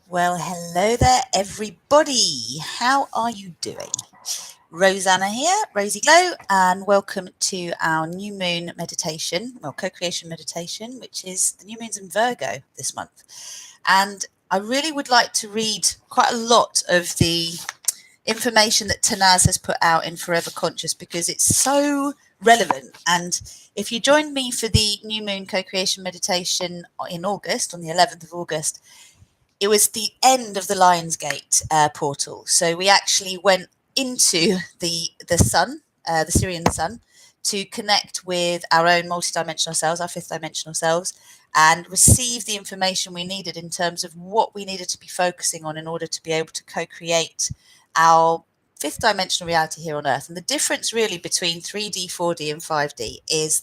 Well, hello there, everybody. How are you doing? Rosanna here, Rosie Glow, and welcome to our new moon meditation, co-creation meditation, which is the new moon's in Virgo this month. And I really would like to read quite a lot of the information that Tanaz has put out in Forever Conscious because it's so relevant. And if you joined me for the new moon co-creation meditation in August, on the 11th of August, it was the end of the Lionsgate portal. So we actually went into the sun, the Syrian sun, to connect with our own multidimensional selves, our fifth dimensional selves, and receive the information we needed in terms of what we needed to be focusing on in order to be able to co-create our fifth dimensional reality here on Earth. And the difference really between 3D, 4D, and 5D is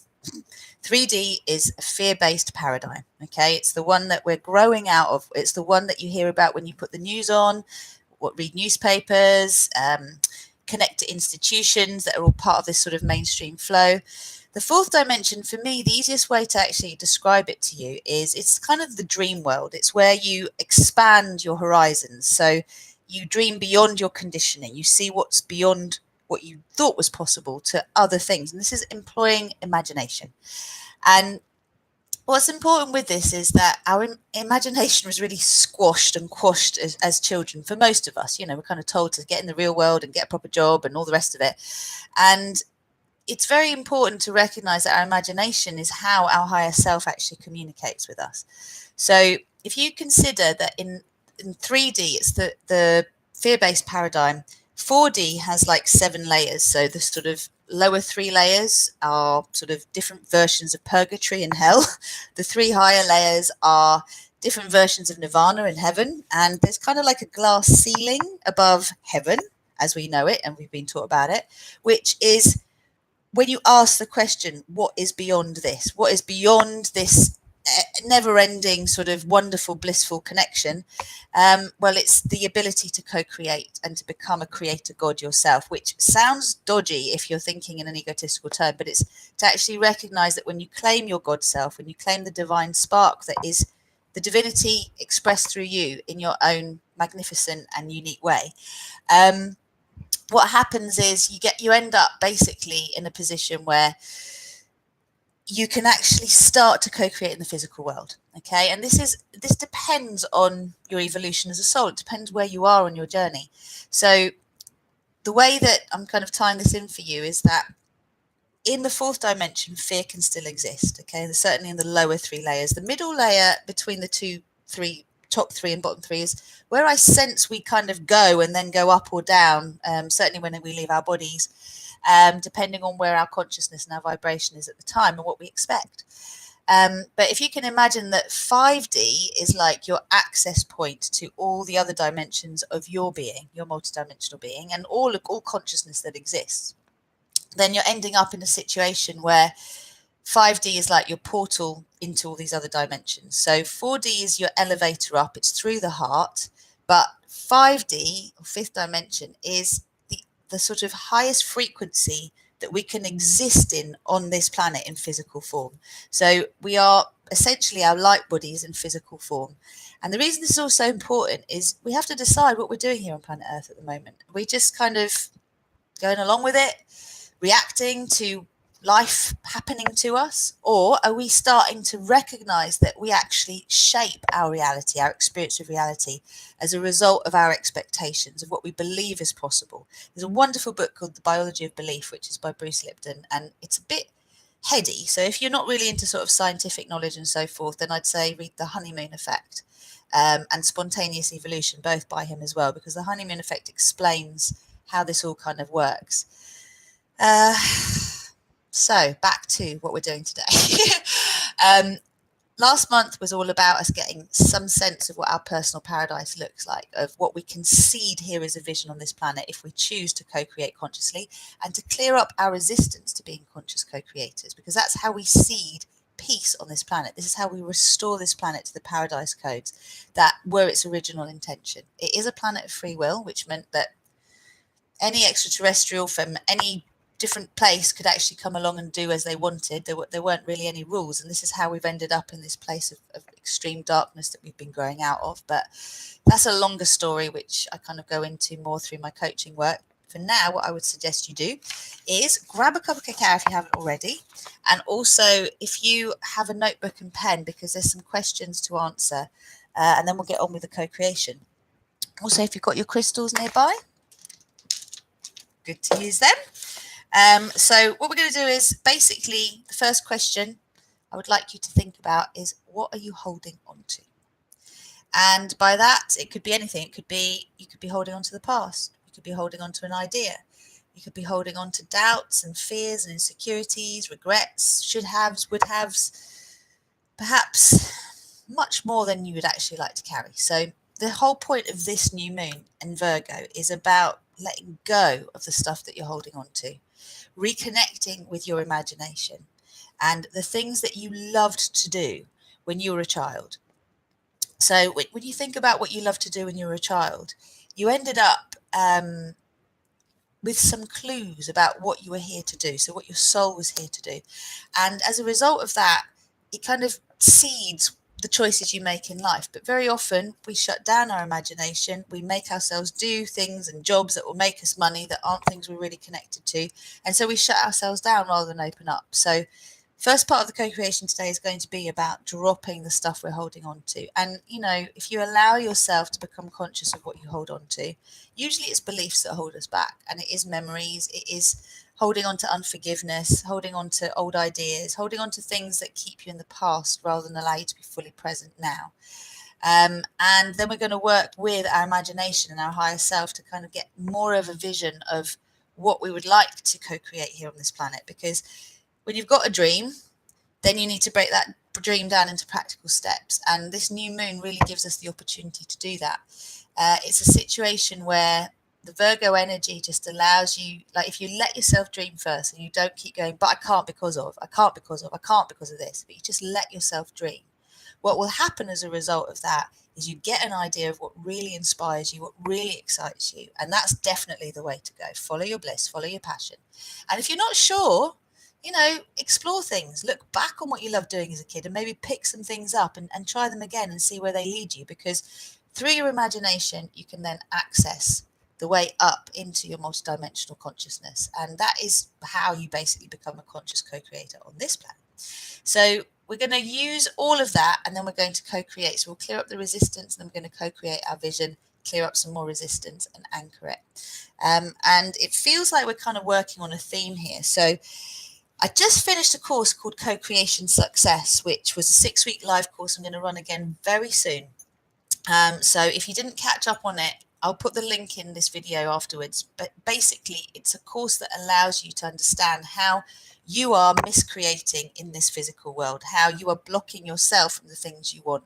3D is a fear-based paradigm. Okay, it's the one that we're growing out of. It's the one that you hear about when you put the news on, read newspapers, connect to institutions that are all part of this sort of mainstream flow. The fourth dimension, for me, the easiest way to actually describe it to you is it's kind of the dream world. It's where you expand your horizons. So you dream beyond your conditioning. You see what's beyond what you thought was possible to other things. And this is employing imagination. And what's important with this is that our imagination was really squashed and quashed as children for most of us. You know, we're kind of told to get in the real world and get a proper job and all the rest of it. And it's very important to recognize that our imagination is how our higher self actually communicates with us. So if you consider that in 3D, it's the fear-based paradigm. 4D has like 7 layers. So the sort of lower 3 layers are sort of different versions of purgatory and hell. The 3 higher layers are different versions of nirvana in heaven. And there's kind of like a glass ceiling above heaven, as we know it, and we've been taught about it, which is when you ask the question, what is beyond this? What is beyond this never-ending sort of wonderful, blissful connection? Well, it's the ability to co-create and to become a creator god yourself, which sounds dodgy if you're thinking in an egotistical term, but it's to actually recognize that when you claim your god self, when you claim the divine spark that is the divinity expressed through you in your own magnificent and unique way, what happens is you end up basically in a position where you can actually start to co-create in the physical world. Okay, and this depends on your evolution as a soul. It depends where you are on your journey. So the way that I'm kind of tying this in for you is that in the fourth dimension, fear can still exist. Okay, and certainly in the lower 3 layers. The middle layer between the top 3 and bottom 3 is where I sense we kind of go and then go up or down, certainly when we leave our bodies, depending on where our consciousness and our vibration is at the time and what we expect. But if you can imagine that 5D is like your access point to all the other dimensions of your being, your multidimensional being, and all consciousness that exists, then you're ending up in a situation where 5D is like your portal into all these other dimensions. So 4D is your elevator up, it's through the heart, but 5D, or fifth dimension, is the sort of highest frequency that we can exist in on this planet in physical form. So we are essentially our light bodies in physical form. And the reason this is also important is we have to decide what we're doing here on planet Earth at the moment. Are we just kind of going along with it, reacting to life happening to us, or are we starting to recognize that we actually shape our reality, our experience of reality, as a result of our expectations of what we believe is possible? There's a wonderful book called The Biology of Belief, which is by Bruce Lipton, and it's a bit heady. So if you're not really into sort of scientific knowledge and so forth, then I'd say read The Honeymoon Effect and Spontaneous Evolution, both by him as well, because The Honeymoon Effect explains how this all kind of works. So back to what we're doing today. Last month was all about us getting some sense of what our personal paradise looks like, of what we can seed here as a vision on this planet if we choose to co-create consciously, and to clear up our resistance to being conscious co-creators, because that's how we seed peace on this planet. This is how we restore this planet to the paradise codes that were its original intention. It is a planet of free will, which meant that any extraterrestrial from any different place could actually come along and do as they wanted. There weren't really any rules, and this is how we've ended up in this place of extreme darkness that we've been growing out of. But that's a longer story, which I kind of go into more through my coaching work. For now, what I would suggest you do is grab a cup of cacao if you haven't already, and also if you have a notebook and pen, because there's some questions to answer, and then we'll get on with the co-creation. Also, if you've got your crystals nearby, good to use them. So what we're going to do is basically the first question I would like you to think about is, what are you holding on to? And by that, it could be anything. It could be, you could be holding on to the past. You could be holding on to an idea. You could be holding on to doubts and fears and insecurities, regrets, should haves, would haves, perhaps much more than you would actually like to carry. So the whole point of this new moon in Virgo is about letting go of the stuff that you're holding on to, reconnecting with your imagination and the things that you loved to do when you were a child. So when you think about what you loved to do when you were a child, you ended up with some clues about what you were here to do, so what your soul was here to do. And as a result of that, it kind of seeds the choices you make in life. But very often we shut down our imagination. We make ourselves do things and jobs that will make us money that aren't things we're really connected to. And so we shut ourselves down rather than open up. So first part of the co-creation today is going to be about dropping the stuff we're holding on to. And, you know, if you allow yourself to become conscious of what you hold on to, usually it's beliefs that hold us back. And it is memories. It is holding on to unforgiveness, holding on to old ideas, holding on to things that keep you in the past rather than allow you to be fully present now. And then we're going to work with our imagination and our higher self to kind of get more of a vision of what we would like to co-create here on this planet. Because when you've got a dream, then you need to break that dream down into practical steps. And this new moon really gives us the opportunity to do that. It's a situation where the Virgo energy just allows you, like if you let yourself dream first and you don't keep going, but I can't because of this, but you just let yourself dream. What will happen as a result of that is you get an idea of what really inspires you, what really excites you. And that's definitely the way to go. Follow your bliss, follow your passion. And if you're not sure, you know, explore things, look back on what you loved doing as a kid and maybe pick some things up and try them again and see where they lead you. Because through your imagination, you can then access the way up into your multidimensional consciousness. And that is how you basically become a conscious co-creator on this planet. So we're going to use all of that, and then we're going to co-create. So we'll clear up the resistance, and then we're going to co-create our vision, clear up some more resistance and anchor it. And it feels like we're kind of working on a theme here. So I just finished a course called Co-Creation Success, which was a 6-week live course I'm going to run again very soon. So if you didn't catch up on it, I'll put the link in this video afterwards. But basically, it's a course that allows you to understand how you are miscreating in this physical world, how you are blocking yourself from the things you want,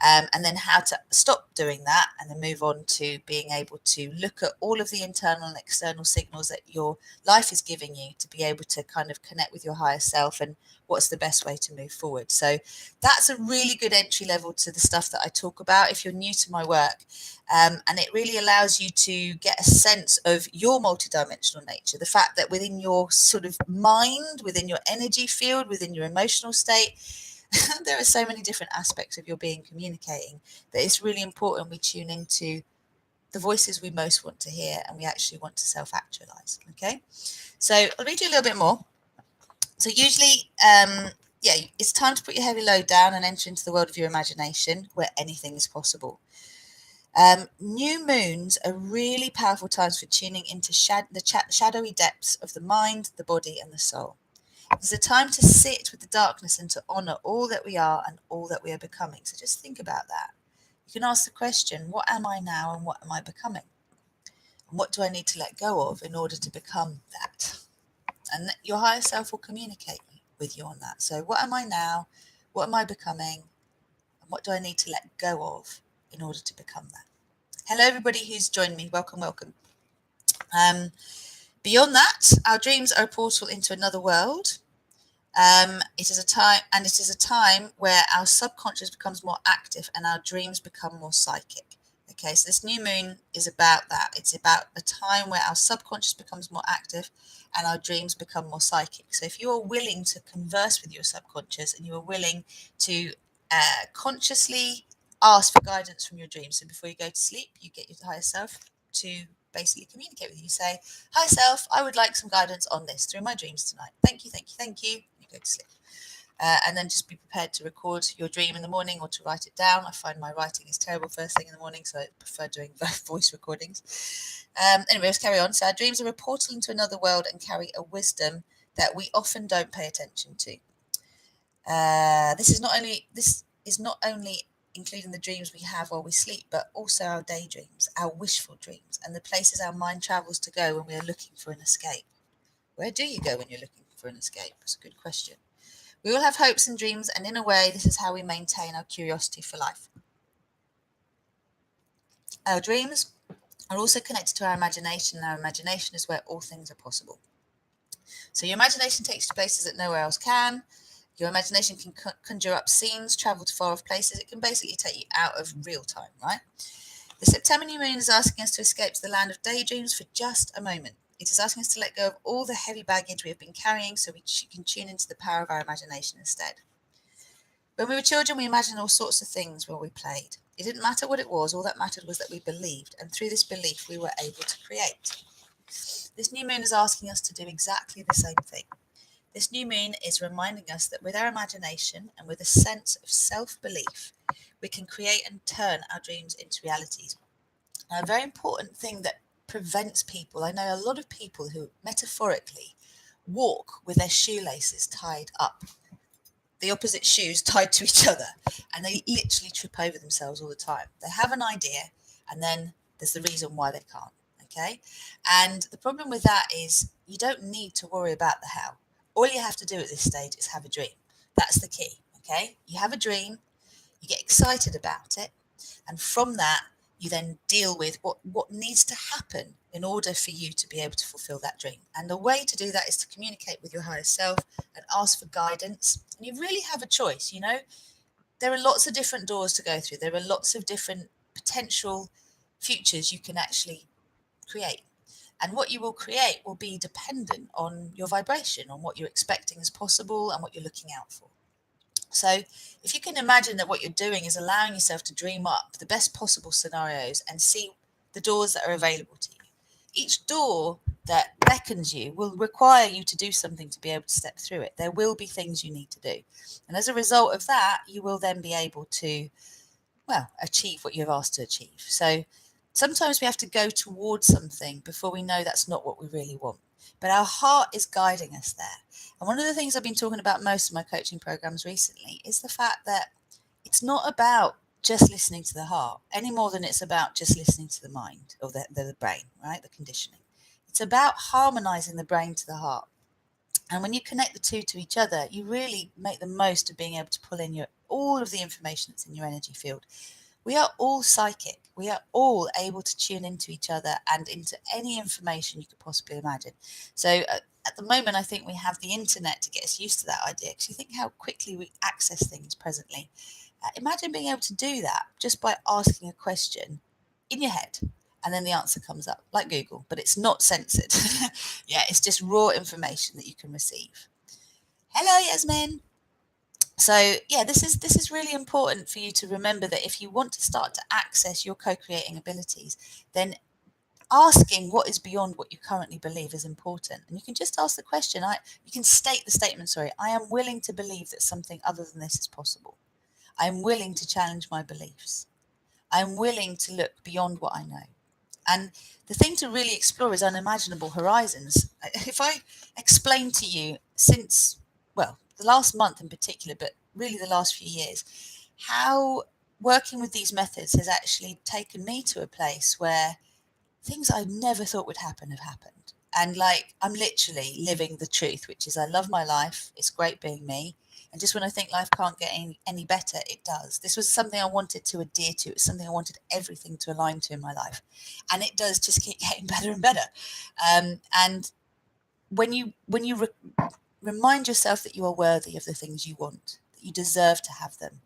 and then how to stop doing that and then move on to being able to look at all of the internal and external signals that your life is giving you to be able to kind of connect with your higher self and what's the best way to move forward. So that's a really good entry level to the stuff that I talk about if you're new to my work. And it really allows you to get a sense of your multidimensional nature, the fact that within your sort of mind, within your energy field, within your emotional state, there are so many different aspects of your being communicating that it's really important we tune into the voices we most want to hear and we actually want to self-actualize. Okay, so I'll read you a little bit more. So usually, it's time to put your heavy load down and enter into the world of your imagination where anything is possible. New moons are really powerful times for tuning into the shadowy depths of the mind, the body, and the soul. It's a time to sit with the darkness and to honor all that we are and all that we are becoming. So just think about that. You can ask the question, what am I now and what am I becoming? And what do I need to let go of in order to become that? And your higher self will communicate with you on that. So what am I now? What am I becoming? And what do I need to let go of in order to become that? Hello, everybody who's joined me. Welcome, welcome. Beyond that, our dreams are a portal into another world. It is a time where our subconscious becomes more active and our dreams become more psychic. Okay, so this new moon is about that. It's about a time where our subconscious becomes more active and our dreams become more psychic. So if you are willing to converse with your subconscious and you are willing to consciously ask for guidance from your dreams, so before you go to sleep, you get your higher self to basically communicate with you. You say, "Hi self, I would like some guidance on this through my dreams tonight. Thank you, thank you, thank you." You go to sleep. And then just be prepared to record your dream in the morning or to write it down. I find my writing is terrible first thing in the morning, so I prefer doing voice recordings. Anyway, let's carry on. So our dreams are a portal into another world and carry a wisdom that we often don't pay attention to. This is not only including the dreams we have while we sleep, but also our daydreams, our wishful dreams, and the places our mind travels to go when we are looking for an escape. Where do you go when you're looking for an escape? That's a good question. We all have hopes and dreams, and in a way, this is how we maintain our curiosity for life. Our dreams are also connected to our imagination, and our imagination is where all things are possible. So your imagination takes you to places that nowhere else can. Your imagination can conjure up scenes, travel to far off places. It can basically take you out of real time, right? The September new moon is asking us to escape to the land of daydreams for just a moment. It is asking us to let go of all the heavy baggage we have been carrying so we can tune into the power of our imagination instead. When we were children, we imagined all sorts of things when we played. It didn't matter what it was, all that mattered was that we believed, and through this belief, we were able to create. This new moon is asking us to do exactly the same thing. This new moon is reminding us that with our imagination and with a sense of self-belief, we can create and turn our dreams into realities. Now, a very important thing that prevents people, I know a lot of people who metaphorically walk with their shoelaces tied up, the opposite shoes tied to each other, and they literally trip over themselves all the time. They have an idea, and then there's the reason why they can't. Okay, and the problem with that is you don't need to worry about the how. All you have to do at this stage is have a dream. That's the key. Okay, you have a dream, you get excited about it, and from that you then deal with what needs to happen in order for you to be able to fulfill that dream. And the way to do that is to communicate with your higher self and ask for guidance. And you really have a choice. You know, there are lots of different doors to go through. There are lots of different potential futures you can actually create. And what you will create will be dependent on your vibration, on what you're expecting is possible and what you're looking out for. So if you can imagine that what you're doing is allowing yourself to dream up the best possible scenarios and see the doors that are available to you. Each door that beckons you will require you to do something to be able to step through it. There will be things you need to do. And as a result of that, you will then be able to, well, achieve what you've asked to achieve. So sometimes we have to go towards something before we know that's not what we really want. But our heart is guiding us there. And one of the things I've been talking about most of my coaching programs recently is the fact that it's not about just listening to the heart any more than it's about just listening to the mind or the brain, right? The conditioning. It's about harmonizing the brain to the heart. And when you connect the two to each other, you really make the most of being able to pull in all of the information that's in your energy field. We are all psychic. We are all able to tune into each other and into any information you could possibly imagine. So at the moment, I think we have the internet to get us used to that idea, because you think how quickly we access things presently. Imagine being able to do that just by asking a question in your head, and then the answer comes up, like Google, but it's not censored. Yeah, it's just raw information that you can receive. Hello, Yasmin. So yeah, this is really important for you to remember that if you want to start to access your co-creating abilities, then asking what is beyond what you currently believe is important. And you can just ask the question. You can state the statement. Sorry, I am willing to believe that something other than this is possible. I am willing to challenge my beliefs. I am willing to look beyond what I know. And the thing to really explore is unimaginable horizons. If I explain to you since, well, the last month in particular, but really the last few years, how working with these methods has actually taken me to a place where things I never thought would happen have happened. And like, I'm literally living the truth, which is I love my life. It's great being me. And just when I think life can't get any better, it does. This was something I wanted to adhere to. It's something I wanted everything to align to in my life. And it does just keep getting better and better. And when you remind yourself that you are worthy of the things you want, that you deserve to have them,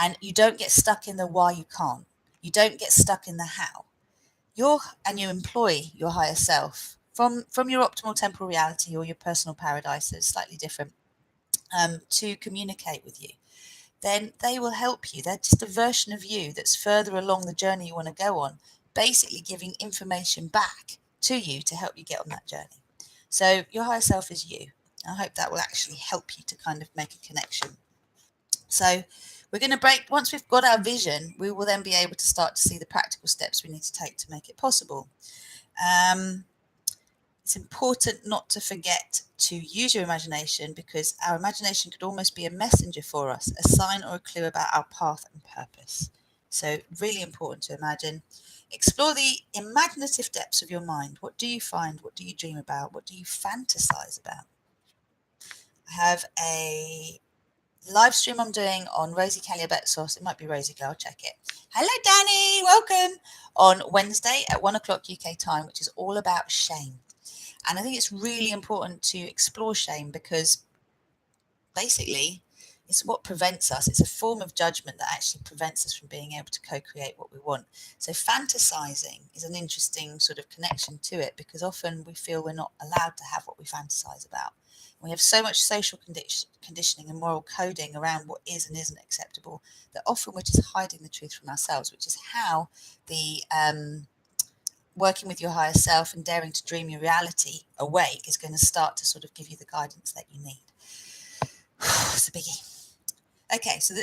and you don't get stuck in the why you can't. You don't get stuck in the how. And you employ your higher self from your optimal temporal reality or your personal paradise that's slightly different, to communicate with you. Then they will help you. They're just a version of you that's further along the journey you want to go on, basically giving information back to you to help you get on that journey. So your higher self is you. I hope that will actually help you to kind of make a connection. So we're going to break, once we've got our vision, we will then be able to start to see the practical steps we need to take to make it possible. It's important not to forget to use your imagination, because our imagination could almost be a messenger for us, a sign or a clue about our path and purpose. So really important to imagine. Explore the imaginative depths of your mind. What do you find? What do you dream about? What do you fantasize about? I have a live stream I'm doing on Rosie Kalliabetsos. It might be Rosie Girl, check it. Hello, Danny, welcome. On Wednesday at 1 o'clock UK time, which is all about shame. And I think it's really important to explore shame, because basically it's what prevents us. It's a form of judgment that actually prevents us from being able to co-create what we want. So fantasizing is an interesting sort of connection to it, because often we feel we're not allowed to have what we fantasize about. We have so much social conditioning and moral coding around what is and isn't acceptable that often we're just hiding the truth from ourselves, which is how the working with your higher self and daring to dream your reality awake is going to start to sort of give you the guidance that you need. It's a biggie. Okay, so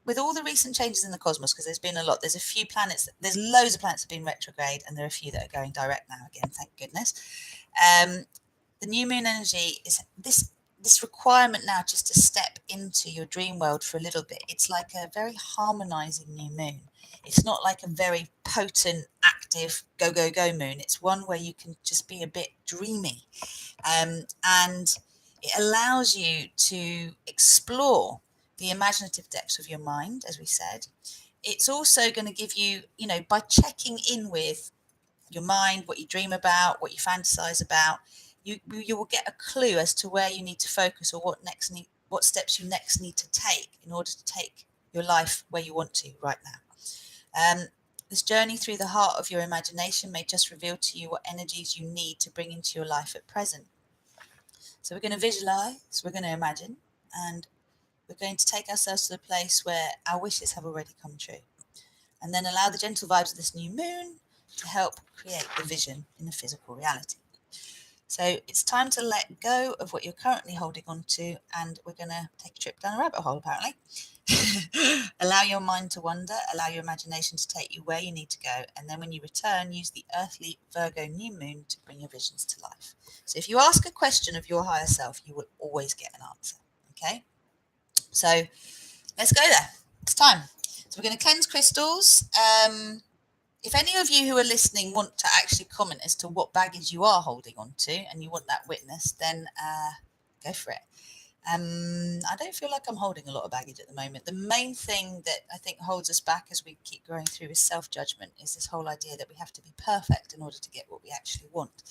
with all the recent changes in the cosmos, because there's been a lot, there's a few planets, there's loads of planets that have been retrograde, and there are a few that are going direct now again, thank goodness. The new moon energy is this requirement now just to step into your dream world for a little bit. It's like a very harmonizing new moon. It's not like a very potent, active, go, go, go moon. It's one where you can just be a bit dreamy. And it allows you to explore the imaginative depths of your mind, as we said. It's also going to give you, by checking in with your mind, what you dream about, what you fantasize about, you will get a clue as to where you need to focus, or what steps you next need to take in order to take your life where you want to right now. This journey through the heart of your imagination may just reveal to you what energies you need to bring into your life at present. So we're going to visualize, we're going to imagine, and we're going to take ourselves to the place where our wishes have already come true. And then allow the gentle vibes of this new moon to help create the vision in the physical reality. So it's time to let go of what you're currently holding on to, and we're going to take a trip down a rabbit hole, apparently. Allow your mind to wander, allow your imagination to take you where you need to go, and then when you return, use the earthly Virgo new moon to bring your visions to life. So if you ask a question of your higher self, you will always get an answer, okay? So let's go there. It's time. So we're going to cleanse crystals. If any of you who are listening want to actually comment as to what baggage you are holding on to and you want that witness, then go for it. I don't feel like I'm holding a lot of baggage at the moment. The main thing that I think holds us back as we keep growing through is self-judgment, is this whole idea that we have to be perfect in order to get what we actually want.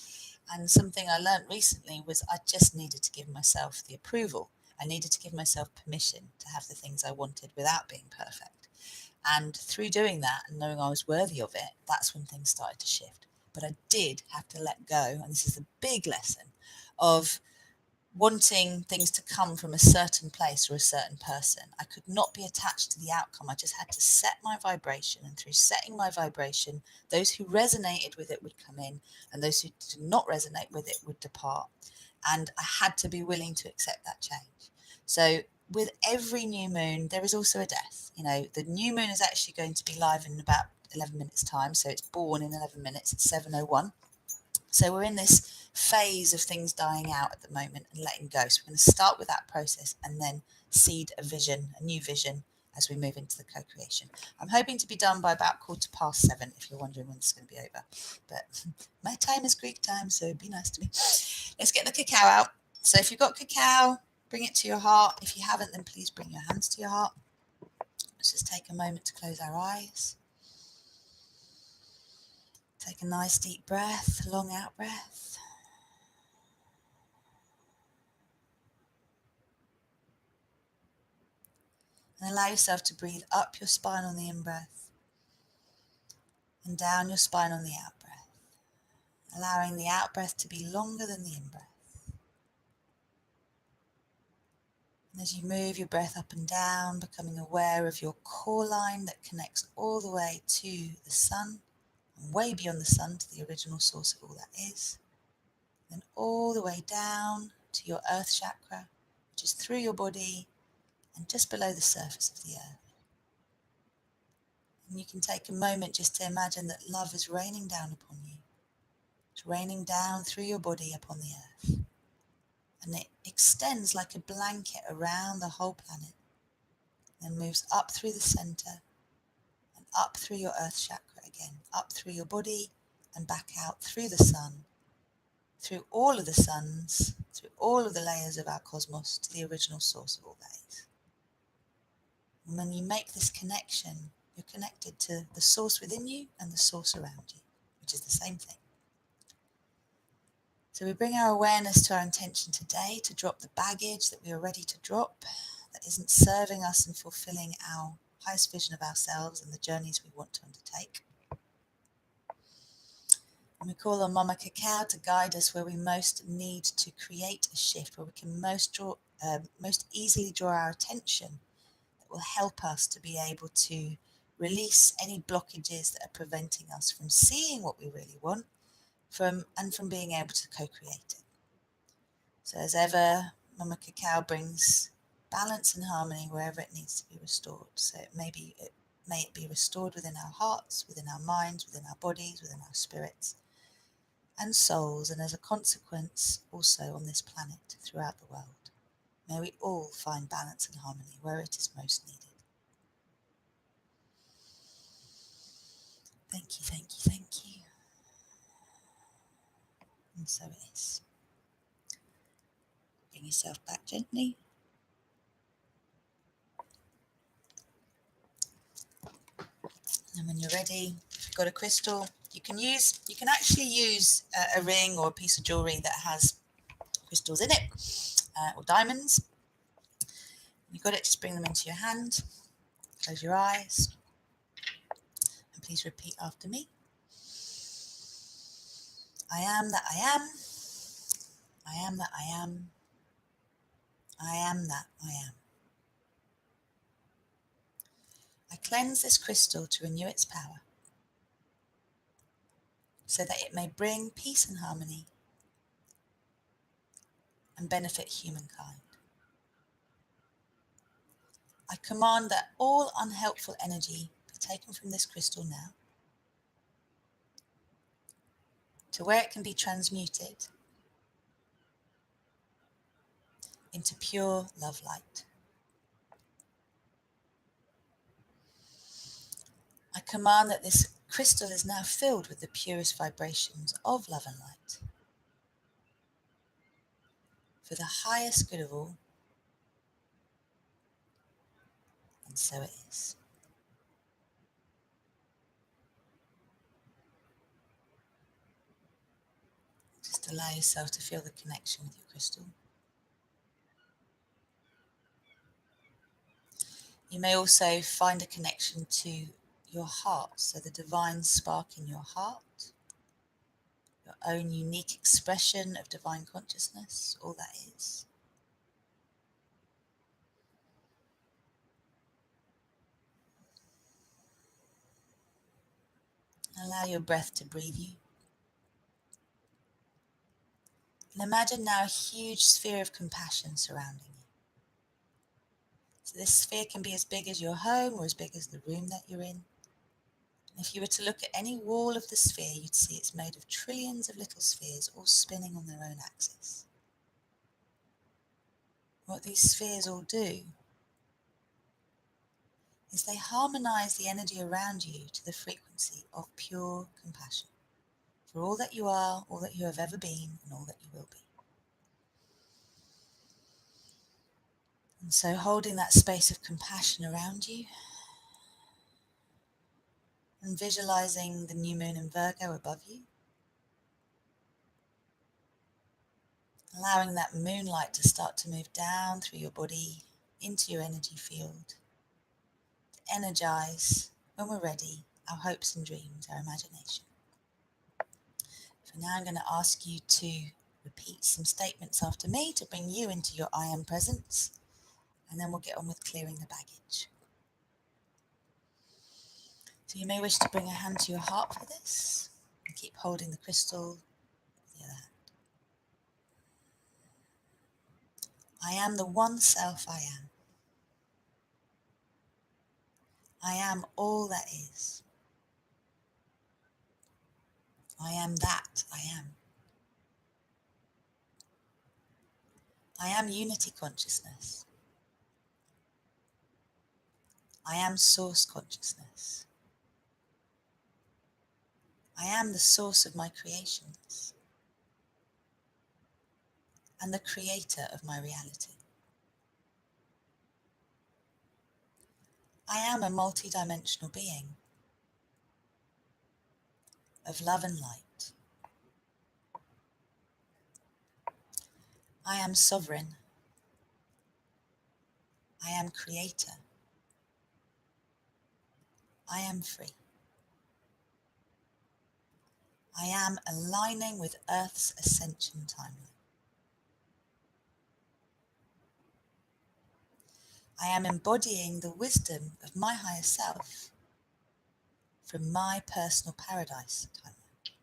And something I learned recently was I just needed to give myself the approval. I needed to give myself permission to have the things I wanted without being perfect. And through doing that and knowing I was worthy of it, that's when things started to shift. But I did have to let go, and this is a big lesson, of wanting things to come from a certain place or a certain person. I could not be attached to the outcome. I just had to set my vibration, and through setting my vibration, those who resonated with it would come in, and those who did not resonate with it would depart. And I had to be willing to accept that change. So with every new moon, there is also a death. The new moon is actually going to be live in about 11 minutes time. So it's born in 11 minutes at 7:01. So we're in this phase of things dying out at the moment and letting go. So we're going to start with that process and then seed a vision, a new vision, as we move into the co-creation. I'm hoping to be done by about 7:15, if you're wondering when this is going to be over. But my time is Greek time, so be nice to me. Let's get the cacao out. So if you've got cacao, bring it to your heart. If you haven't, then please bring your hands to your heart. Let's just take a moment to close our eyes. Take a nice deep breath, long out breath. And allow yourself to breathe up your spine on the in-breath and down your spine on the out-breath, allowing the out-breath to be longer than the in-breath. And as you move your breath up and down, becoming aware of your core line that connects all the way to the sun, and way beyond the sun to the original source of all that is, then all the way down to your earth chakra, which is through your body and just below the surface of the earth. And you can take a moment just to imagine that love is raining down upon you. It's raining down through your body upon the earth. And it extends like a blanket around the whole planet, then moves up through the center and up through your earth chakra again, up through your body and back out through the sun, through all of the suns, through all of the layers of our cosmos to the original source of all that is. And when you make this connection, you're connected to the source within you and the source around you, which is the same thing. So we bring our awareness to our intention today to drop the baggage that we are ready to drop, that isn't serving us and fulfilling our highest vision of ourselves and the journeys we want to undertake. And we call on Mama Cacao to guide us where we most need to create a shift, where we can most easily draw our attention that will help us to be able to release any blockages that are preventing us from seeing what we really want from being able to co-create it. So as ever, Mama Cacao brings balance and harmony wherever it needs to be restored. So may it be restored within our hearts, within our minds, within our bodies, within our spirits and souls, and as a consequence also on this planet throughout the world. May we all find balance and harmony where it is most needed. Thank you, thank you, thank you. And so it is. Bring yourself back gently. And when you're ready, if you've got a crystal, you can actually use a ring or a piece of jewellery that has crystals in it, or diamonds. When you've got it, just bring them into your hand. Close your eyes. And please repeat after me. I am that I am. I am that I am. I am that I am. I cleanse this crystal to renew its power, so that it may bring peace and harmony and benefit humankind. I command that all unhelpful energy be taken from this crystal now to where it can be transmuted into pure love light. I command that this crystal is now filled with the purest vibrations of love and light for the highest good of all, and so it is. Just allow yourself to feel the connection with your crystal. You may also find a connection to your heart, so the divine spark in your heart, your own unique expression of divine consciousness, all that is. Allow your breath to breathe you. And imagine now a huge sphere of compassion surrounding you. So this sphere can be as big as your home or as big as the room that you're in. And if you were to look at any wall of the sphere, you'd see it's made of trillions of little spheres all spinning on their own axis. What these spheres all do is they harmonize the energy around you to the frequency of pure compassion for all that you are, all that you have ever been, and all that you will be. And so holding that space of compassion around you and visualizing the new moon in Virgo above you, allowing that moonlight to start to move down through your body into your energy field, to energize, when we're ready, our hopes and dreams, our imagination. For now, I'm going to ask you to repeat some statements after me to bring you into your I am presence, and then we'll get on with clearing the baggage. So you may wish to bring a hand to your heart for this, and keep holding the crystal with the other hand. I am the one self I am. I am all that is. I am that I am. I am unity consciousness. I am source consciousness. I am the source of my creations and the creator of my reality. I am a multidimensional being of love and light. I am sovereign. I am creator. I am free. I am aligning with Earth's ascension timeline. I am embodying the wisdom of my higher self from my personal paradise timeline.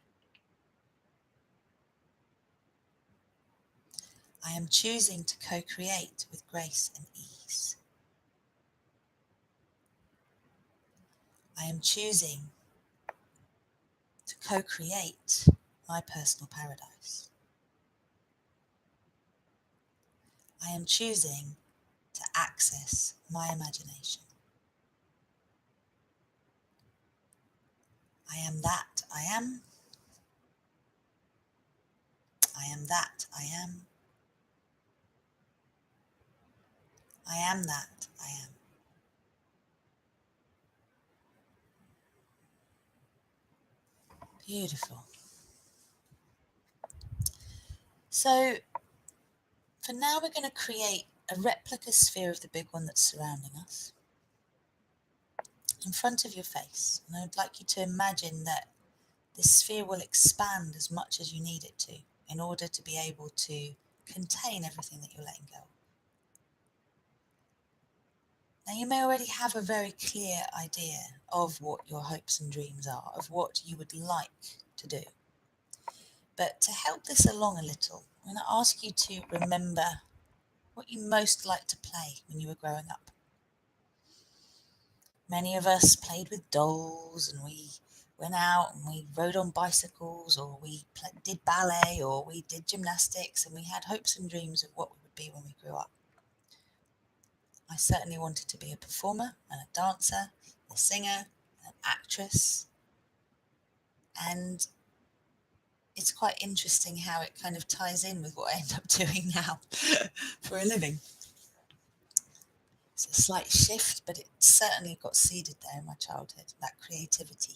I am choosing to co-create with grace and ease. I am choosing to co-create my personal paradise. I am choosing to access my imagination. I am that I am. I am that I am. I am that I am. Beautiful. So for now, we're going to create a replica sphere of the big one that's surrounding us in front of your face. And I'd like you to imagine that this sphere will expand as much as you need it to in order to be able to contain everything that you're letting go. Now, you may already have a very clear idea of what your hopes and dreams are, of what you would like to do. But to help this along a little, I'm going to ask you to remember what you most liked to play when you were growing up. Many of us played with dolls, and we went out and we rode on bicycles, or we did ballet, or we did gymnastics, and we had hopes and dreams of what we would be when we grew up. I certainly wanted to be a performer and a dancer, a singer, an actress, and it's quite interesting how it kind of ties in with what I end up doing now for a living. It's a slight shift, but it certainly got seeded there in my childhood, that creativity.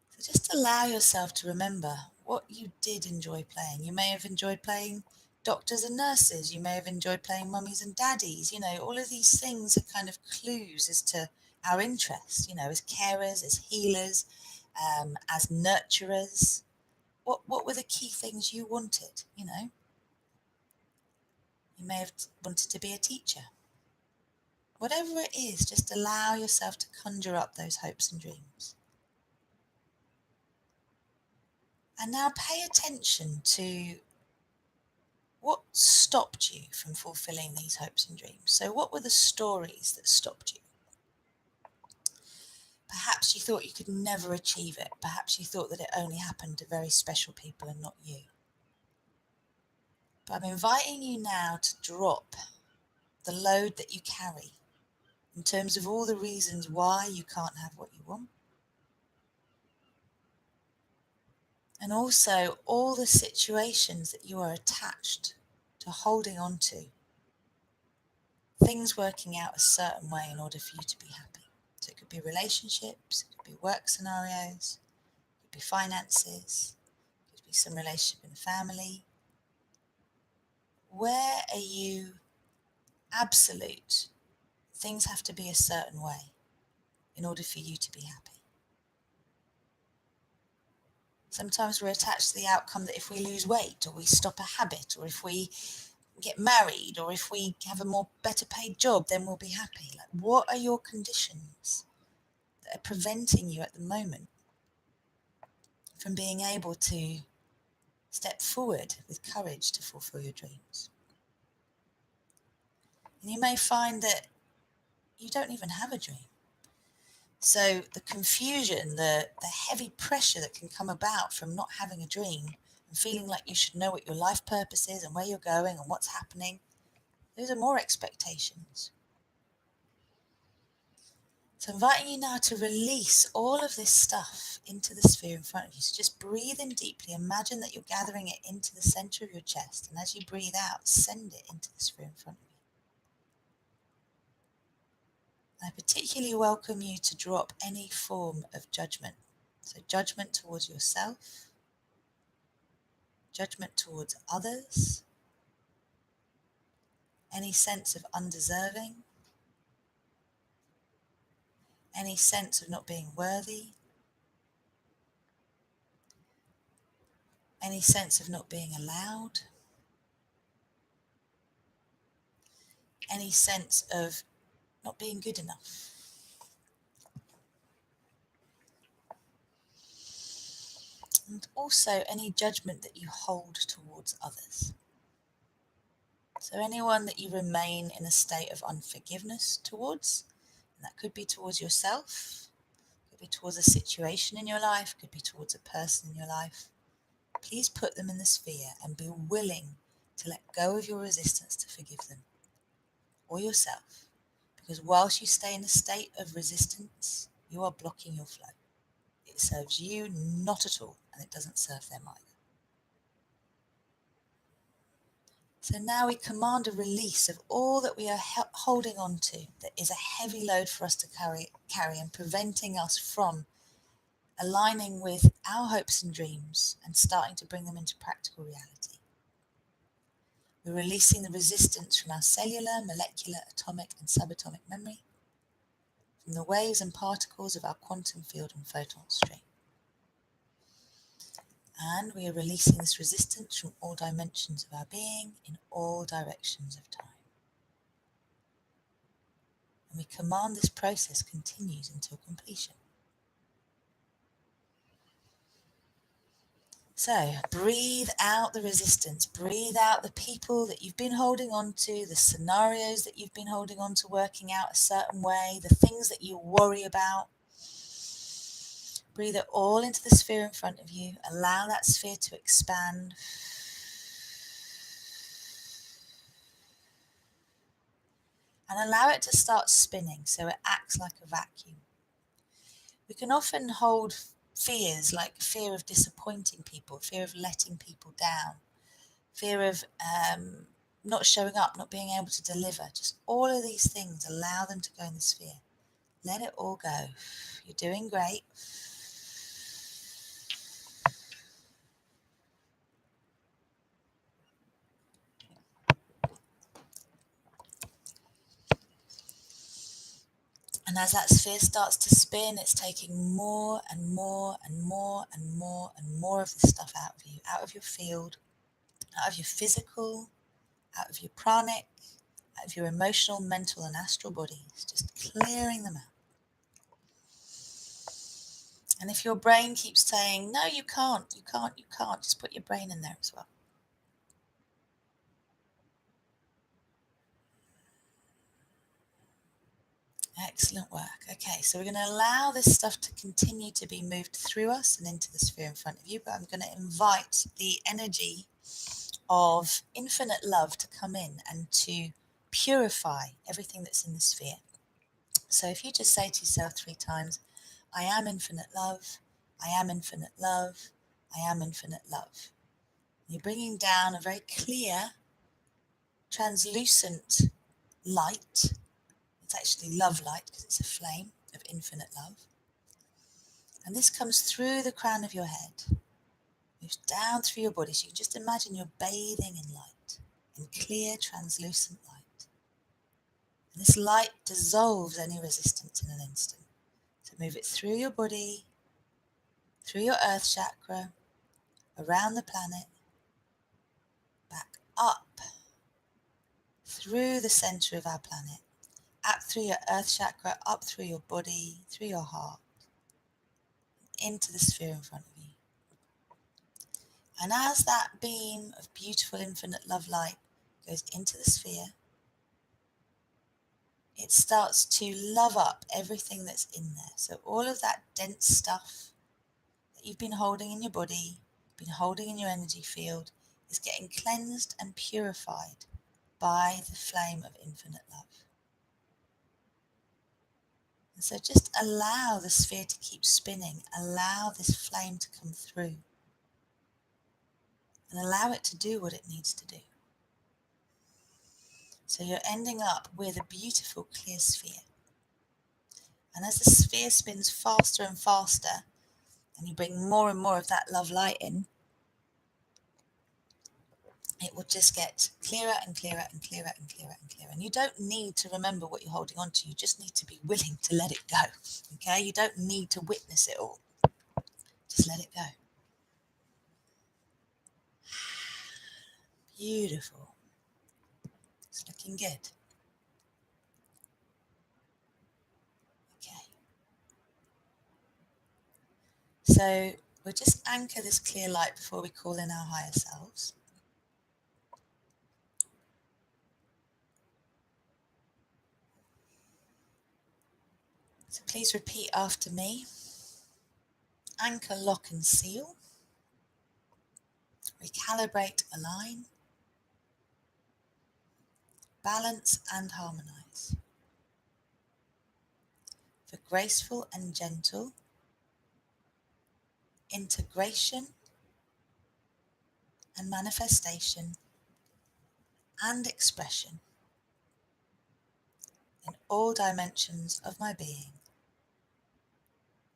So just allow yourself to remember what you did enjoy playing. You may have enjoyed playing doctors and nurses. You may have enjoyed playing mummies and daddies. You know, all of these things are kind of clues as to our interests, you know, as carers, as healers, as nurturers. What were the key things you wanted, you know? You may have wanted to be a teacher. Whatever it is, just allow yourself to conjure up those hopes and dreams. And now pay attention to what stopped you from fulfilling these hopes and dreams. So what were the stories that stopped you? Perhaps you thought you could never achieve it. Perhaps you thought that it only happened to very special people and not you. But I'm inviting you now to drop the load that you carry in terms of all the reasons why you can't have what you want. And also all the situations that you are attached to holding on to. Things working out a certain way in order for you to be happy. So it could be relationships, it could be work scenarios, it could be finances, it could be some relationship in family. Where are you absolute? Things have to be a certain way. in order for you to be happy. Sometimes we're attached to the outcome that if we lose weight, or we stop a habit, or if we get married, or if we have a more better paid job, then we'll be happy. Like, what are your conditions that are preventing you at the moment from being able to step forward with courage to fulfill your dreams? And you may find that you don't even have a dream. So the confusion, the heavy pressure that can come about from not having a dream and feeling like you should know what your life purpose is and where you're going and what's happening, those are more expectations. So inviting you now to release all of this stuff into the sphere in front of you. So just breathe in deeply. Imagine that you're gathering it into the center of your chest. And as you breathe out, send it into the sphere in front of you. I particularly welcome you to drop any form of judgment. So judgment towards yourself, judgment towards others, any sense of undeserving, any sense of not being worthy, any sense of not being allowed, any sense of not being good enough. And also any judgment that you hold towards others. So anyone that you remain in a state of unforgiveness towards, and that could be towards yourself, could be towards a situation in your life, could be towards a person in your life. Please put them in the sphere and be willing to let go of your resistance to forgive them or yourself. Because whilst you stay in a state of resistance, you are blocking your flow. It serves you not at all, and it doesn't serve them either. So now we command a release of all that we are holding on to that is a heavy load for us to carry and preventing us from aligning with our hopes and dreams and starting to bring them into practical reality. We're releasing the resistance from our cellular, molecular, atomic and subatomic memory, from the waves and particles of our quantum field and photon stream. And we are releasing this resistance from all dimensions of our being in all directions of time. And we command this process continues until completion. So breathe out the resistance, breathe out the people that you've been holding on to, the scenarios that you've been holding on to working out a certain way, the things that you worry about. Breathe it all into the sphere in front of you. Allow that sphere to expand. And allow it to start spinning so it acts like a vacuum. We can often hold fears like fear of disappointing people, fear of letting people down, fear of not showing up, not being able to deliver. Just all of these things, allow them to go in the sphere. Let it all go. You're doing great. And as that sphere starts to spin, it's taking more and more and more and more and more of this stuff out of you, out of your field, out of your physical, out of your pranic, out of your emotional, mental and astral bodies, just clearing them out. And if your brain keeps saying, no, you can't, just put your brain in there as well. Excellent work. Okay, so we're going to allow this stuff to continue to be moved through us and into the sphere in front of you, but I'm going to invite the energy of infinite love to come in and to purify everything that's in the sphere. So if you just say to yourself 3 times, I am infinite love, I am infinite love, I am infinite love. You're bringing down a very clear, translucent light. It's actually love light because it's a flame of infinite love. And this comes through the crown of your head, moves down through your body. So you can just imagine you're bathing in light, in clear, translucent light. And this light dissolves any resistance in an instant. So move it through your body, through your earth chakra, around the planet, back up, through the center of our planet, up through your earth chakra, up through your body, through your heart, into the sphere in front of you. And as that beam of beautiful infinite love light goes into the sphere, it starts to love up everything that's in there. So all of that dense stuff that you've been holding in your body, been holding in your energy field, is getting cleansed and purified by the flame of infinite love. And so just allow the sphere to keep spinning, allow this flame to come through, and allow it to do what it needs to do. So you're ending up with a beautiful clear sphere. And as the sphere spins faster and faster, and you bring more and more of that love light in, it will just get clearer and clearer and clearer and clearer and clearer. And you don't need to remember what you're holding on to. You just need to be willing to let it go. Okay? You don't need to witness it all. Just let it go. Beautiful. It's looking good. Okay. So we'll just anchor this clear light before we call in our higher selves. So please repeat after me. Anchor, lock and seal. Recalibrate, align. Balance and harmonize. For graceful and gentle integration and manifestation and expression in all dimensions of my being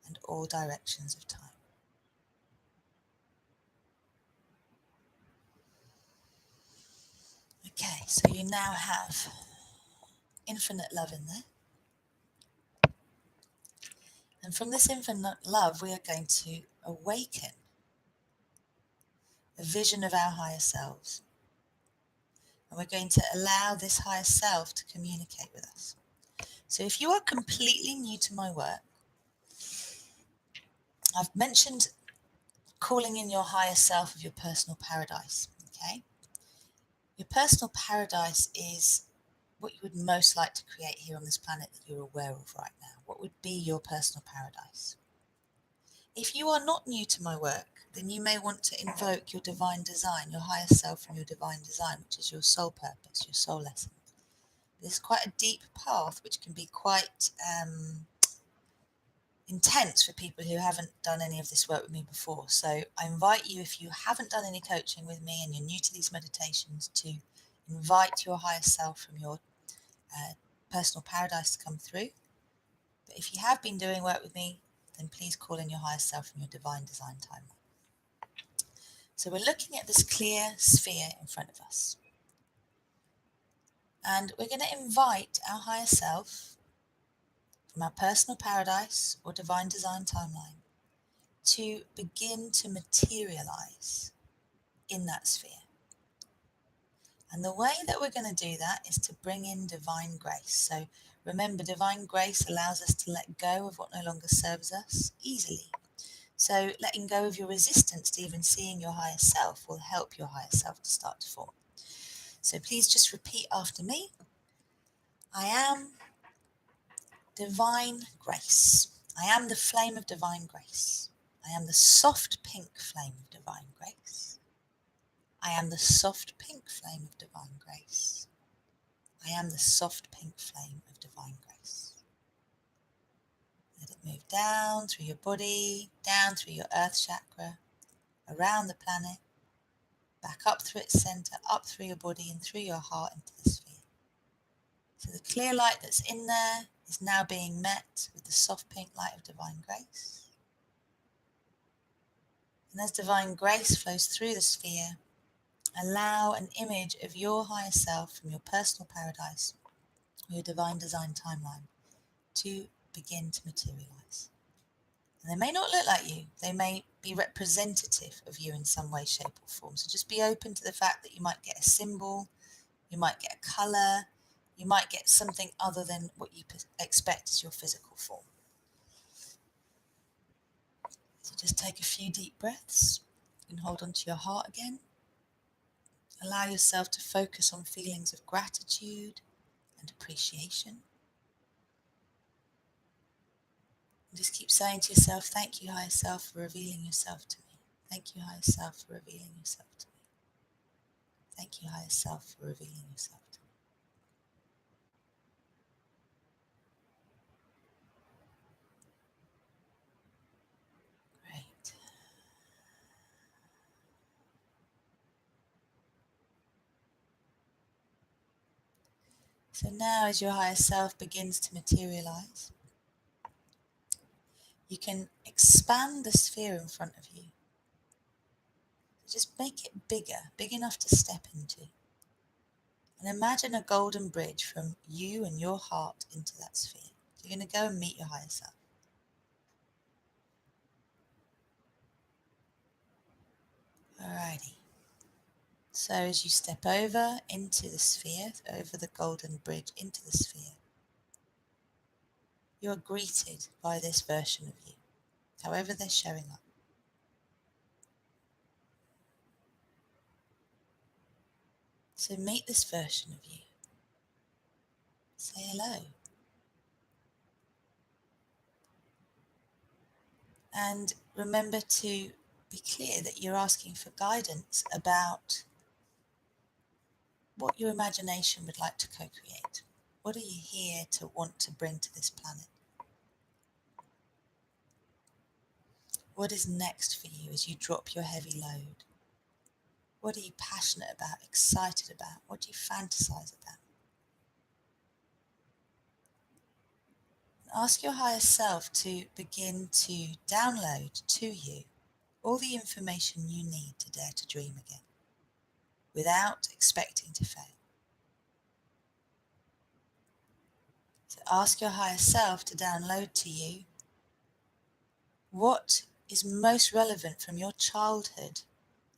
and all directions of time. Okay, so you now have infinite love in there. And from this infinite love, we are going to awaken a vision of our higher selves. And we're going to allow this higher self to communicate with us. So if you are completely new to my work, I've mentioned calling in your higher self of your personal paradise, okay? Your personal paradise is what you would most like to create here on this planet that you're aware of right now. What would be your personal paradise? If you are not new to my work, then you may want to invoke your divine design, your higher self from your divine design, which is your soul purpose, your soul essence. This is quite a deep path, which can be quite intense for people who haven't done any of this work with me before. So I invite you, if you haven't done any coaching with me and you're new to these meditations, to invite your higher self from your personal paradise to come through. But if you have been doing work with me, then please call in your higher self from your divine design timeline. So we're looking at this clear sphere in front of us. And we're going to invite our higher self from our personal paradise or divine design timeline to begin to materialize in that sphere. And the way that we're going to do that is to bring in divine grace. So remember, divine grace allows us to let go of what no longer serves us easily. So letting go of your resistance to even seeing your higher self will help your higher self to start to form. So please just repeat after me. I am divine grace. I am the flame of divine grace. I am the soft pink flame of divine grace. I am the soft pink flame of divine grace. I am the soft pink flame of divine grace. Let it move down through your body, down through your earth chakra, around the planet, back up through its center, up through your body and through your heart into the sphere. So the clear light that's in there is now being met with the soft pink light of divine grace. And as divine grace flows through the sphere, allow an image of your higher self from your personal paradise, or your divine design timeline, to begin to materialize. And they may not look like you. They may be representative of you in some way, shape or form. So just be open to the fact that you might get a symbol, you might get a colour, you might get something other than what you expect as your physical form. So just take a few deep breaths and hold on to your heart again. Allow yourself to focus on feelings of gratitude and appreciation. And just keep saying to yourself, thank you, higher self, for revealing yourself to me. Thank you, higher self, for revealing yourself to me. Thank you, higher self, for revealing yourself to me. Great. So now as your higher self begins to materialize, you can expand the sphere in front of you. Just make it bigger, big enough to step into. And imagine a golden bridge from you and your heart into that sphere. So you're going to go and meet your higher self. Alrighty. So as you step over into the sphere, over the golden bridge into the sphere, you are greeted by this version of you, however they're showing up. So meet this version of you. Say hello. And remember to be clear that you're asking for guidance about what your imagination would like to co-create. What are you here to want to bring to this planet? What is next for you as you drop your heavy load? What are you passionate about, excited about? What do you fantasize about? Ask your higher self to begin to download to you all the information you need to dare to dream again, without expecting to fail. So ask your higher self to download to you what is most relevant from your childhood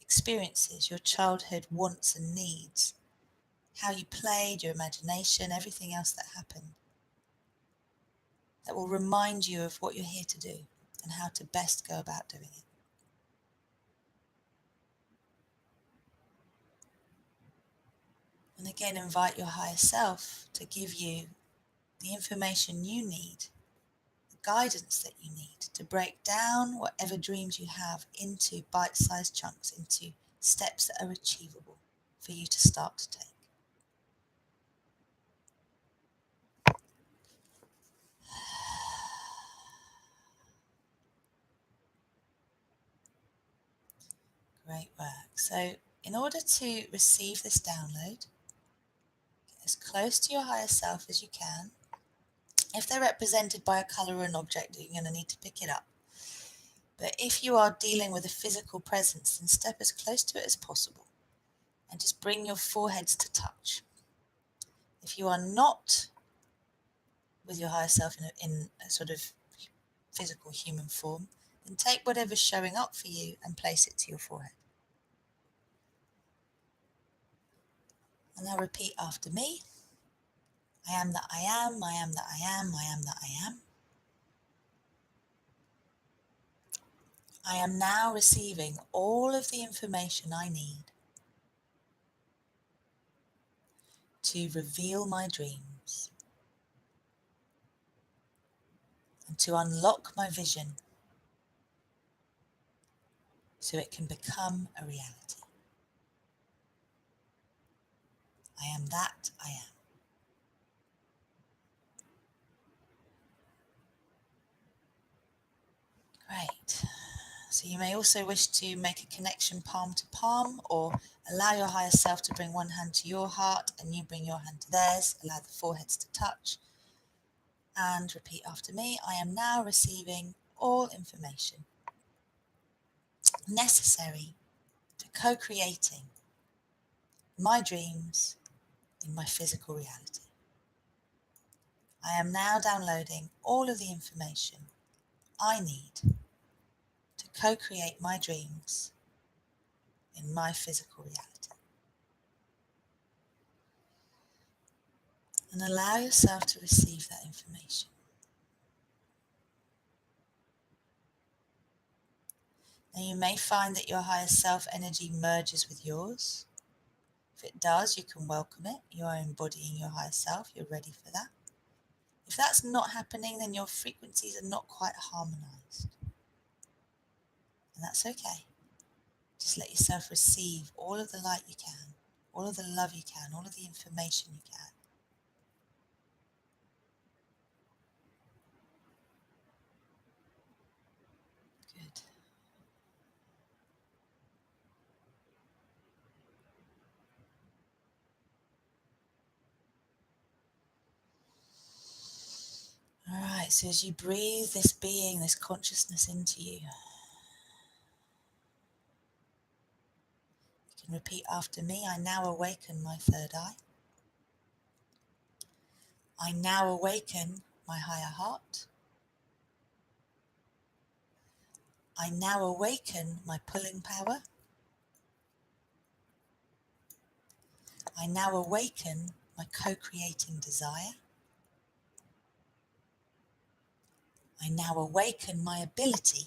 experiences, your childhood wants and needs, how you played, your imagination, everything else that happened, that will remind you of what you're here to do and how to best go about doing it. And again, invite your higher self to give you the information you need, the guidance that you need to break down whatever dreams you have into bite-sized chunks, into steps that are achievable for you to start to take. Great work. So in order to receive this download, get as close to your higher self as you can. If they're represented by a colour or an object, you're going to need to pick it up. But if you are dealing with a physical presence, then step as close to it as possible and just bring your foreheads to touch. If you are not with your higher self in a sort of physical human form, then take whatever's showing up for you and place it to your forehead. And now repeat after me. I am that I am, I am that I am, I am that I am. I am now receiving all of the information I need to reveal my dreams and to unlock my vision so it can become a reality. I am that I am. Great. So you may also wish to make a connection palm to palm, or allow your higher self to bring one hand to your heart and you bring your hand to theirs. Allow the foreheads to touch. And repeat after me. I am now receiving all information necessary to co-creating my dreams in my physical reality. I am now downloading all of the information I need to co-create my dreams in my physical reality. And allow yourself to receive that information. Now you may find that your higher self energy merges with yours. If it does, you can welcome it. You are embodying your higher self. You're ready for that. If that's not happening, then your frequencies are not quite harmonized. And that's okay. Just let yourself receive all of the light you can, all of the love you can, all of the information you can. Good. All right, so as you breathe this being, this consciousness into you, you can repeat after me. I now awaken my third eye. I now awaken my higher heart. I now awaken my pulling power. I now awaken my co-creating desire. I now awaken my ability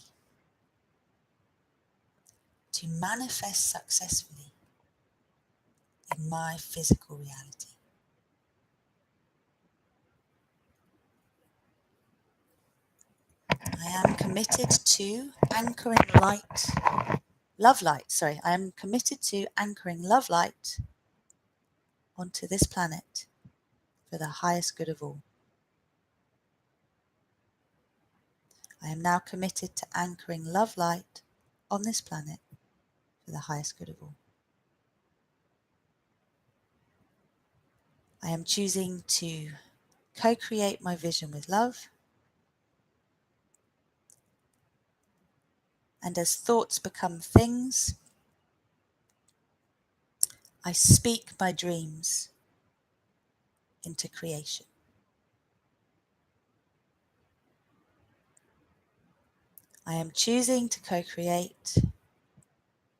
to manifest successfully in my physical reality. I am committed to anchoring love light. I am committed to anchoring love light onto this planet for the highest good of all. I am now committed to anchoring love light on this planet for the highest good of all. I am choosing to co-create my vision with love. And as thoughts become things, I speak my dreams into creation. I am choosing to co-create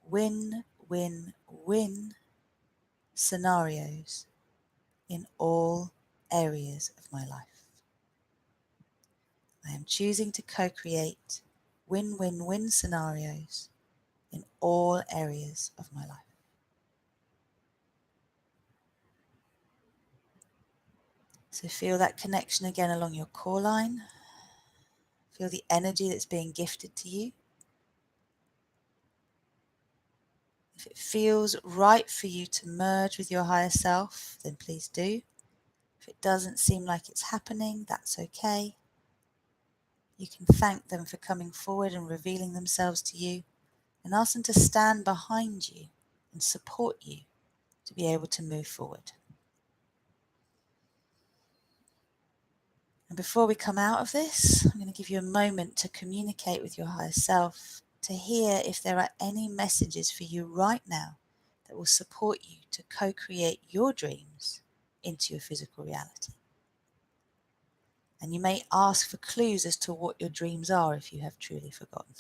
win-win-win scenarios in all areas of my life. I am choosing to co-create win-win-win scenarios in all areas of my life. So feel that connection again along your core line. Feel the energy that's being gifted to you. If it feels right for you to merge with your higher self, then please do. If it doesn't seem like it's happening, that's okay. You can thank them for coming forward and revealing themselves to you, and ask them to stand behind you and support you to be able to move forward. And before we come out of this, I'm going to give you a moment to communicate with your higher self, to hear if there are any messages for you right now that will support you to co-create your dreams into your physical reality. And you may ask for clues as to what your dreams are if you have truly forgotten.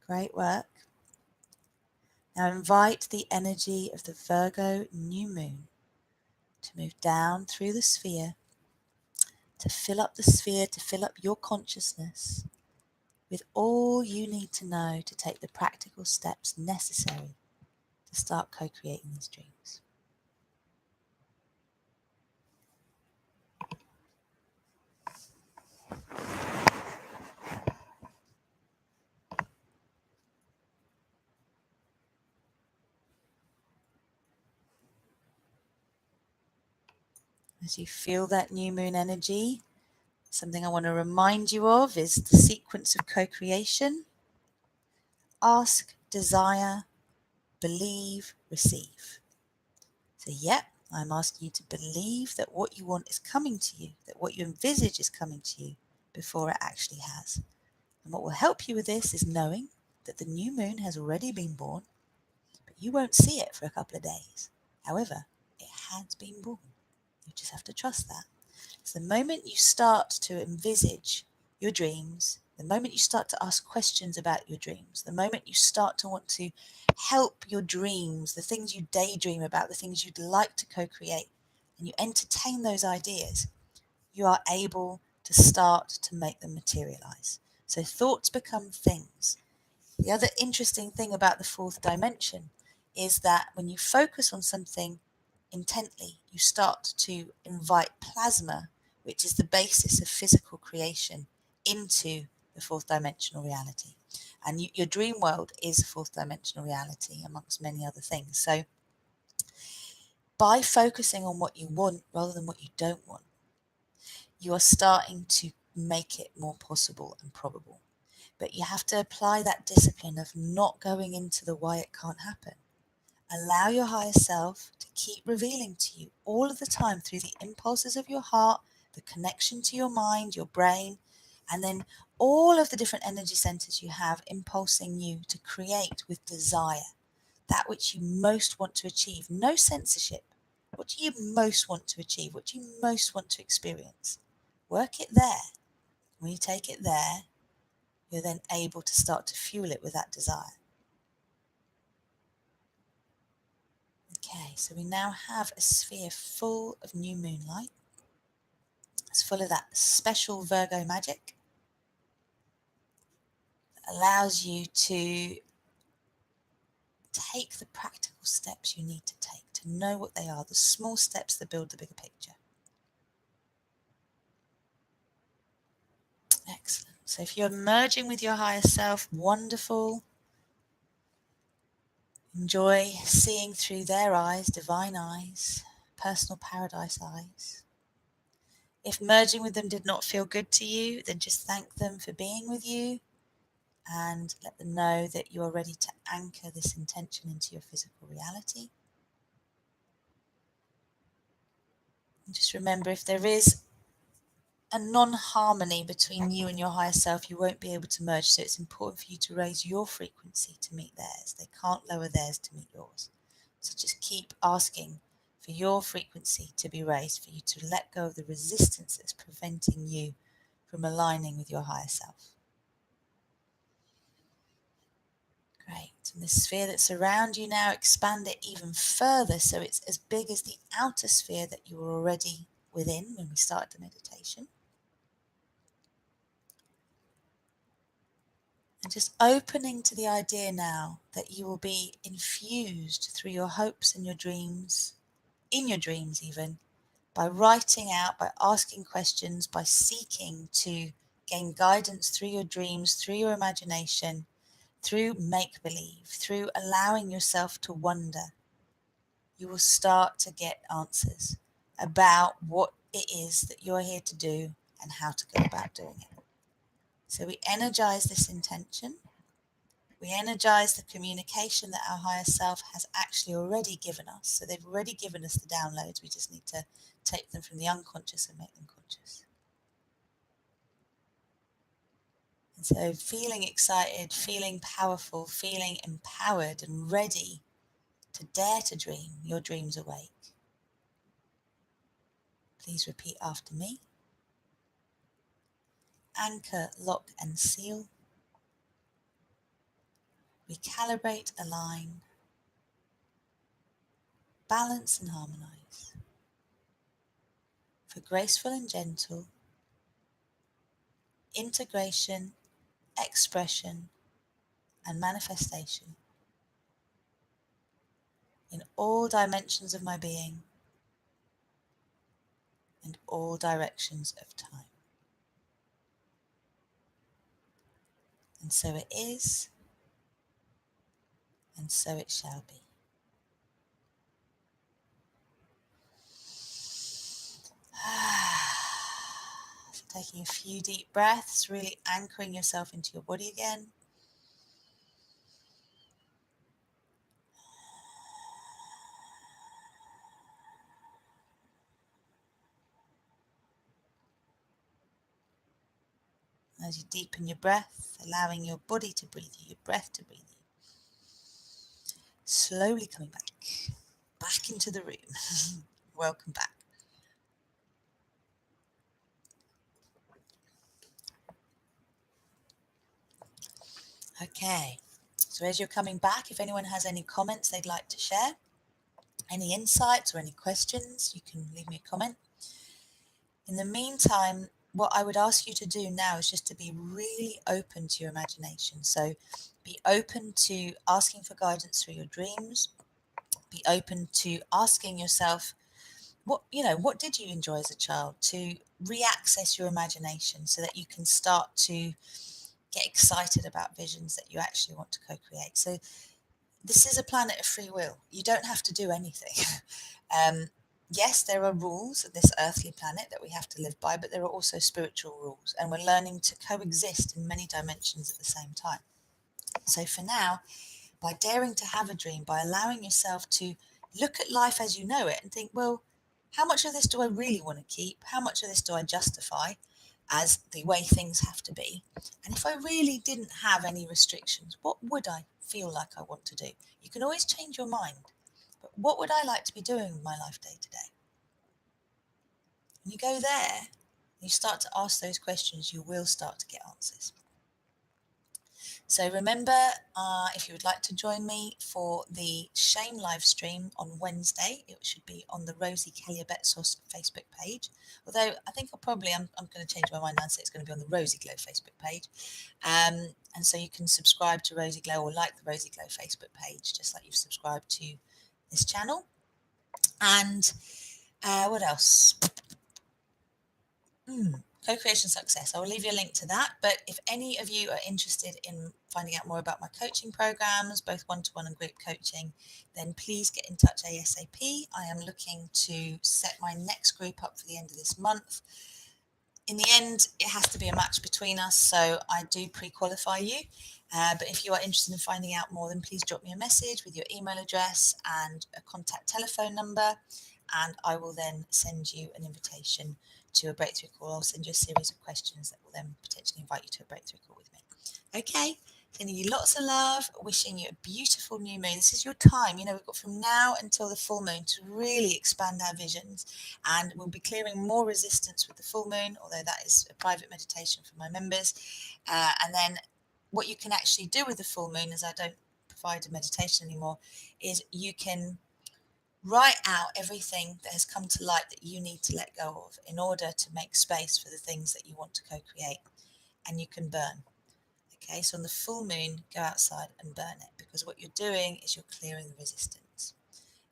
Great work. Now invite the energy of the Virgo new moon to move down through the sphere, to fill up the sphere, to fill up your consciousness with all you need to know to take the practical steps necessary to start co-creating these dreams. As you feel that new moon energy, Something I want to remind you of is the sequence of co-creation. Ask, desire, believe, receive. So, I'm asking you to believe that what you want is coming to you, that what you envisage is coming to you before it actually has. And what will help you with this is knowing that the new moon has already been born, but you won't see it for a couple of days. However, it has been born. You just have to trust that. So the moment you start to envisage your dreams, the moment you start to ask questions about your dreams, the moment you start to want to help your dreams, the things you daydream about, the things you'd like to co-create, and you entertain those ideas, you are able to start to make them materialize. So thoughts become things. The other interesting thing about the fourth dimension is that when you focus on something intently, you start to invite plasma, which is the basis of physical creation, into the fourth dimensional reality. And your dream world is a fourth dimensional reality, amongst many other things. So by focusing on what you want rather than what you don't want, you are starting to make it more possible and probable. But you have to apply that discipline of not going into the why it can't happen. Allow your higher self to keep revealing to you all of the time through the impulses of your heart, the connection to your mind, your brain, and then all of the different energy centers you have impulsing you to create with desire, that which you most want to achieve. No censorship. What do you most want to achieve? What do you most want to experience? Work it there. When you take it there, you're then able to start to fuel it with that desire. Okay, so we now have a sphere full of new moonlight. It's full of that special Virgo magic that allows you to take the practical steps you need to take, to know what they are, the small steps that build the bigger picture. Excellent. So if you're merging with your higher self, wonderful. Enjoy seeing through their eyes, divine eyes, personal paradise eyes. If merging with them did not feel good to you, then just thank them for being with you and let them know that you are ready to anchor this intention into your physical reality. And just remember, if there is a non-harmony between you and your higher self, you won't be able to merge. So it's important for you to raise your frequency to meet theirs. They can't lower theirs to meet yours. So just keep asking for your frequency to be raised, for you to let go of the resistance that's preventing you from aligning with your higher self. Great. And the sphere that's around you now, expand it even further so it's as big as the outer sphere that you were already within when we started the meditation. And just opening to the idea now that you will be infused through your hopes and your dreams, in your dreams even, by writing out, by asking questions, by seeking to gain guidance through your dreams, through your imagination, through make-believe, through allowing yourself to wonder. You will start to get answers about what it is that you're here to do and how to go about doing it. So we energize this intention. We energize the communication that our higher self has actually already given us. So they've already given us the downloads. We just need to take them from the unconscious and make them conscious. And so feeling excited, feeling powerful, feeling empowered and ready to dare to dream your dreams awake. Please repeat after me. Anchor, lock and seal. Recalibrate, align. Balance and harmonize. For graceful and gentle, integration, expression and manifestation in all dimensions of my being and all directions of time. And so it is, and so it shall be. Taking a few deep breaths, really anchoring yourself into your body again. As you deepen your breath, allowing your body to breathe you, your breath to breathe you. Slowly coming back into the room. Welcome back. Okay, so as you're coming back, if anyone has any comments they'd like to share, any insights or any questions, you can leave me a comment. In the meantime, what I would ask you to do now is just to be really open to your imagination. So be open to asking for guidance through your dreams. Be open to asking yourself, what did you enjoy as a child? To reaccess your imagination so that you can start to get excited about visions that you actually want to co-create. So this is a planet of free will. You don't have to do anything. Yes, there are rules of this earthly planet that we have to live by, but there are also spiritual rules, and we're learning to coexist in many dimensions at the same time. So for now, by daring to have a dream, by allowing yourself to look at life as you know it and think, well, how much of this do I really want to keep? How much of this do I justify as the way things have to be? And if I really didn't have any restrictions, what would I feel like I want to do? You can always change your mind, but what would I like to be doing with my life day to day? When you go there, you start to ask those questions, you will start to get answers. So remember, if you would like to join me for the Shame live stream on Wednesday, it should be on the Rosie Kalliabetsos Facebook page. Although I think I'm going to change my mind and say it's going to be on the Rosie Glow Facebook page. And so you can subscribe to Rosie Glow or like the Rosie Glow Facebook page, just like you've subscribed to this channel. And what else? Co-creation success. I will leave you a link to that. But if any of you are interested in finding out more about my coaching programs, both one-to-one and group coaching, then please get in touch ASAP. I am looking to set my next group up for the end of this month. In the end, it has to be a match between us, so I do pre-qualify you. But if you are interested in finding out more, then please drop me a message with your email address and a contact telephone number, and I will then send you an invitation to a breakthrough call. I'll send you a series of questions that will then potentially invite you to a breakthrough call with me. Okay, sending you lots of love, wishing you a beautiful new moon. This is your time. We've got from now until the full moon to really expand our visions, and we'll be clearing more resistance with the full moon, although that is a private meditation for my members. And then what you can actually do with the full moon, as I don't provide a meditation anymore, is you can write out everything that has come to light that you need to let go of in order to make space for the things that you want to co-create, and you can burn. Okay, so on the full moon, go outside and burn it, because what you're doing is you're clearing the resistance.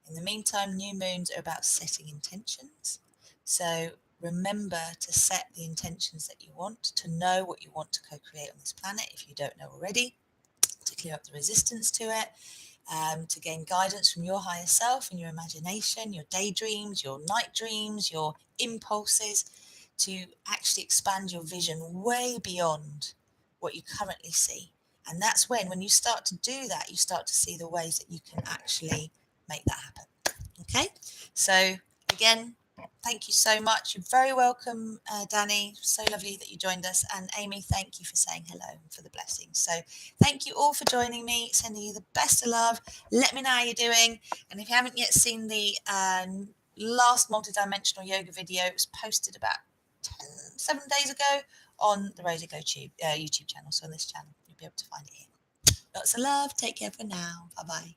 In the meantime, new moons are about setting intentions. So remember to set the intentions that you want, to know what you want to co-create on this planet if you don't know already, to clear up the resistance to it, to gain guidance from your higher self and your imagination, your daydreams, your night dreams, your impulses, to actually expand your vision way beyond what you currently see. And that's when you start to do that, you start to see the ways that you can actually make that happen. Okay, so again, thank you so much. You're very welcome, Danny. So lovely that you joined us. And Amy, thank you for saying hello and for the blessings. So thank you all for joining me, sending you the best of love. Let me know how you're doing. And if you haven't yet seen the last multidimensional yoga video, it was posted about 7 days ago on the Rosie Glow YouTube channel. So on this channel, you'll be able to find it here. Lots of love. Take care for now. Bye-bye.